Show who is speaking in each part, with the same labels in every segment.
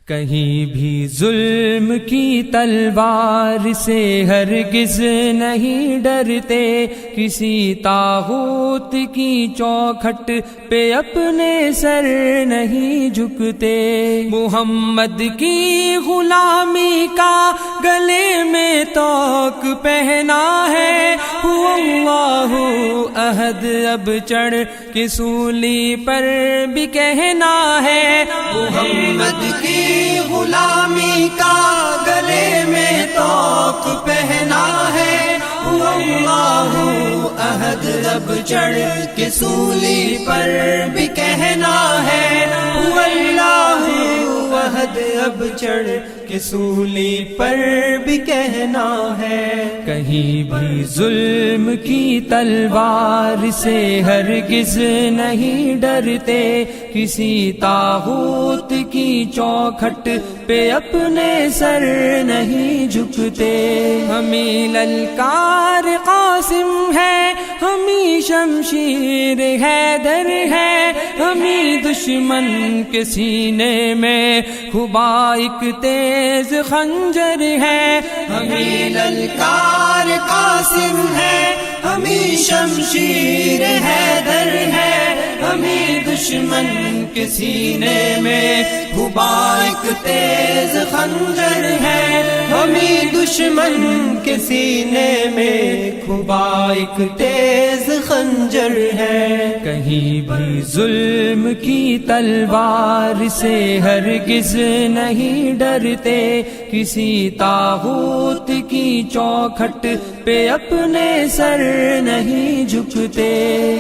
Speaker 1: کہیں بھی ظلم کی تلوار سے ہرگز نہیں ڈرتے، کسی طاغوت کی چوکھٹ پہ اپنے سر نہیں جھکتے، محمد کی غلامی کا گلے میں طوق پہنا ہے، هو اللہ احد اب چڑھ کے سولی پر بھی کہنا ہے،
Speaker 2: محمد کی غلامی کا گلے میں طوق پہنا ہے، هو اللہ احد اب چڑھ کے سولی پر بھی کہنا ہے، هو اللہ احد اب چڑھ کے سولی پر بھی کہنا ہے۔
Speaker 1: کہیں بھی ظلم کی تلوار سے ہرگز نہیں ڈرتے، کسی طاغوت کی چوکھٹ پہ اپنے سر نہیں جھکتے، ہمیں للکار قاسم ہے، ہمیں شمشیر حیدر ہے، ہمیں دشمن کے سینے میں خبا ایک تیز خنجر ہے،
Speaker 2: ہمیں للکار قاسم ہے، ہمیں شمشیر حیدر ہے، ہمیں دشمن کے سینے میں خبا ایک تیز خنجر ہے، ہمیں دشمن کے سینے میں خبا ایک تیز خنجر ہے۔
Speaker 1: کہیں بھی ظلم کی تلوار سے ہرگز نہیں ڈرتے، کسی طاغوت کی چوکھٹ پہ اپنے سر نہیں جھکتے،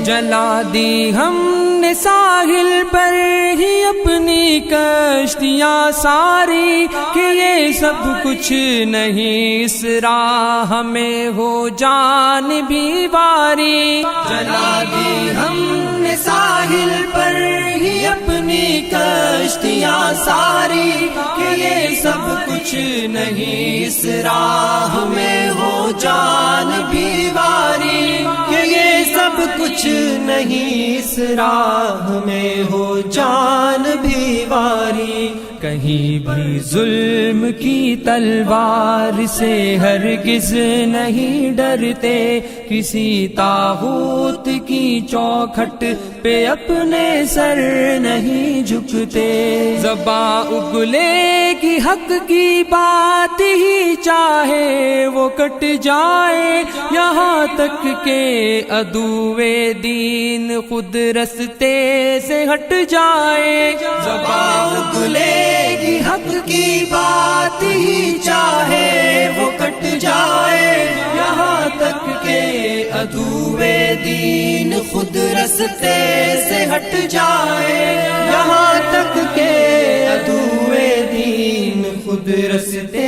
Speaker 1: جلا دی ہم نے ساحل پر ہی اپنی کشتیاں ساری، کہ یہ سب کچھ نہیں اس راہ میں ہو جان بھی واری،
Speaker 2: جلا دی ہم نے ساحل پر ہی اپنی کشتیاں ساری، کہ یہ سب کچھ نہیں اس راہ میں ہو جان بھی واری، کہ یہ سب کچھ نہیں اس راہ میں ہو جان بھی واری۔
Speaker 1: کہیں بھی ظلم کی تلوار سے ہرگز نہیں ڈرتے، کسی طاغوت کی چوکھٹ پہ اپنے سر نہیں جھکتے، زباں اگلے کی حق کی بات ہی چاہے وہ کٹ جائے، یہاں تک کہ عدوِ دین خود رستے سے ہٹ جائے،
Speaker 2: زباں اگلے کی حق کی بات ہی چاہے وہ کٹ جائے، یہاں تک کہ عدوِ دین خود رستے سے ہٹ جائے، یہاں تک کہ عدوِ دین خود رستے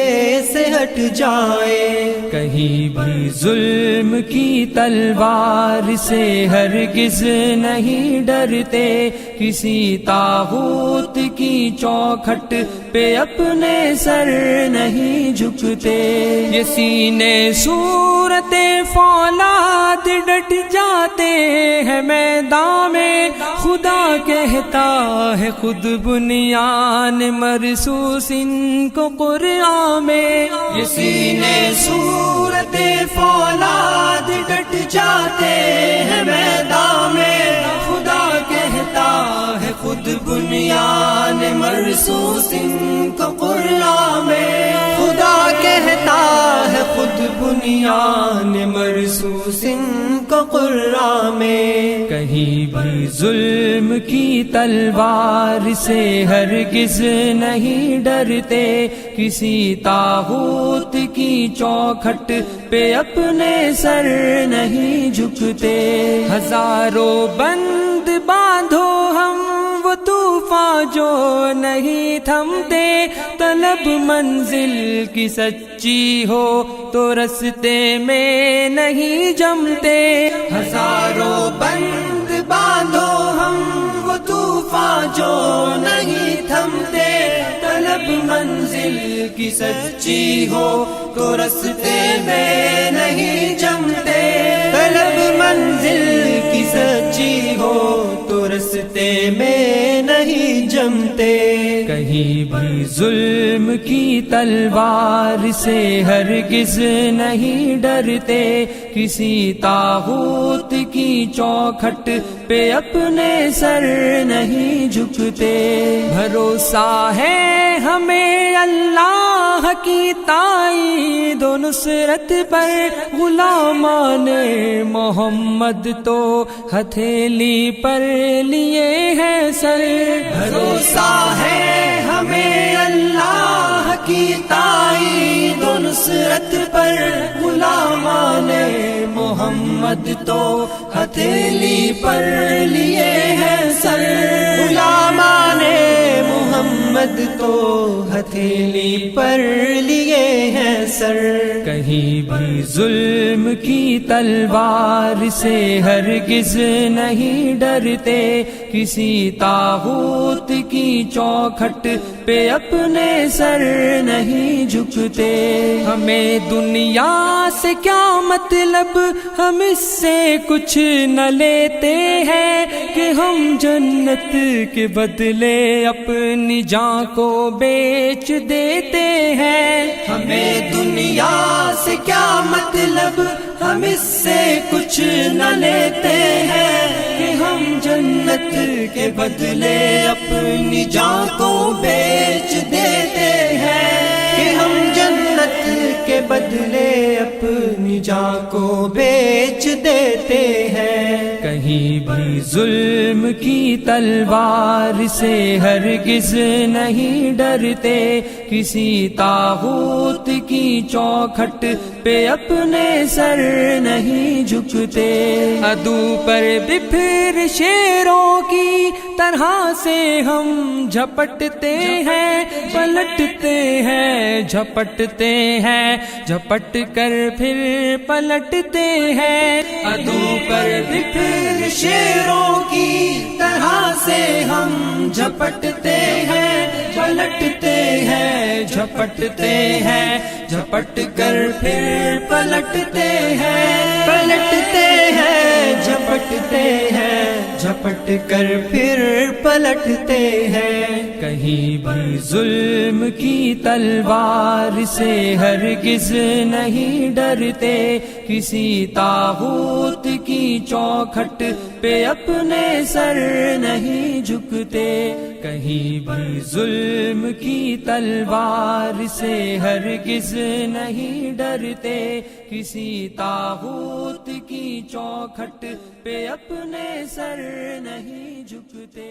Speaker 2: سے ہٹ جائے۔
Speaker 1: کہیں بھی ظلم کی تلوار سے ہرگز نہیں ڈرتے، کسی طاغوت کی چوکھٹ پہ اپنے سر نہیں جھکتے، یہ سینے صورت فولاد ڈٹ جاتے ہیں میدان میں، خدا کہتا ہے خود بنیان مرصوص ان کو قرآن میں،
Speaker 2: یہ سینے صورت فولاد ڈٹ جاتے ہیں میدان میں، خدا کہتا ہے خود بنیان مرصوص ان کو قرآن میں، خدا کہتا ہے خود بنیان مرصوص ان کو قرآن میں۔
Speaker 1: کہیں بھی ظلم کی تلوار سے ہرگز نہیں ڈرتے، کسی طاغوت کی چوکھٹ پہ اپنے سر نہیں جھکتے، ہزاروں بند باندھو ہم وہ طوفان جو نہیں تھمتے، طلب منزل کی سچی ہو تو رستے میں نہیں جمتے،
Speaker 2: ہزاروں بند باندھو ہم وہ طوفان جو نہیں تھمتے، طلب منزل کی سچی ہو تو رستے میں نہیں جمتے، طلب منزل کی سچی ہو تو رستے میں نہیں جمتے،
Speaker 1: کہیں بھی ظلم کی تلوار سے ہرگز نہیں ڈرتے، کسی طاغوت کی چوکھٹ پہ اپنے سر نہیں جھکتے۔ بھروسہ ہے ہمیں اللہ کی تائید و نصرت پر، غلامان محمد تو ہتھیلی پر لیے ہیں سر۔
Speaker 2: بھروسہ ہے ہمیں اللہ کی تائید و نصرت پر، غلامان محمد تو ہتھیلی پر لیے ہیں سر۔ غلامان محمد تو ہتھیلی پر لیے ہیں سر۔
Speaker 1: کہیں بھی ظلم کی تلوار سے ہرگز نہیں ڈرتے، کسی طاغوت کی چوکھٹ پہ اپنے سر نہیں جھکتے۔ ہمیں دنیا سے کیا مطلب، ہم اس سے کچھ نہ لیتے ہیں، کہ ہم جنت کے بدلے اپنی جان کو بیچ دیتے ہیں۔
Speaker 2: ہمیں دنیا سے کیا مطلب، ہم اس سے کچھ نہ لیتے ہیں، کہ ہم جنت کے بدلے اپنی جان کو بیچ دیتے ہیں، کہ ہم جنت کے بدلے اپنی جان کو بیچ دیتے ہیں۔
Speaker 1: کہیں بھی ظلم کی تلوار سے ہرگز نہیں ڈرتے، کسی طاغوت کی چوکھٹ پہ اپنے سر نہیں جھکتے۔ عدو پر بھی پھر شیروں کی طرح سے ہم جھپٹتے ہیں، پلٹتے ہیں، جھپٹتے ہیں، جھپٹ کر پھر پلٹتے ہیں۔
Speaker 2: عدو پر بھی پھر شیروں کی طرح سے ہم جھپٹتے ہیں، پلٹتے ہیں، جھپٹتے ہیں، جھپٹ کر پھر پلٹتے ہیں، پلٹتے ہیں، جھپٹتے ہیں، جھپٹ کر پھر پلٹتے ہیں۔
Speaker 1: کہیں بھی ظلم کی تلوار سے ہرگز نہیں ڈرتے، کسی طاغوت کی چوکھٹ پہ اپنے سر نہیں جھکتے۔ کہیں بھی ظلم کی تلوار سے ہرگز نہیں ڈرتے، کسی طاغوت کی چوکھٹ پہ اپنے سر نہیں جھکتے۔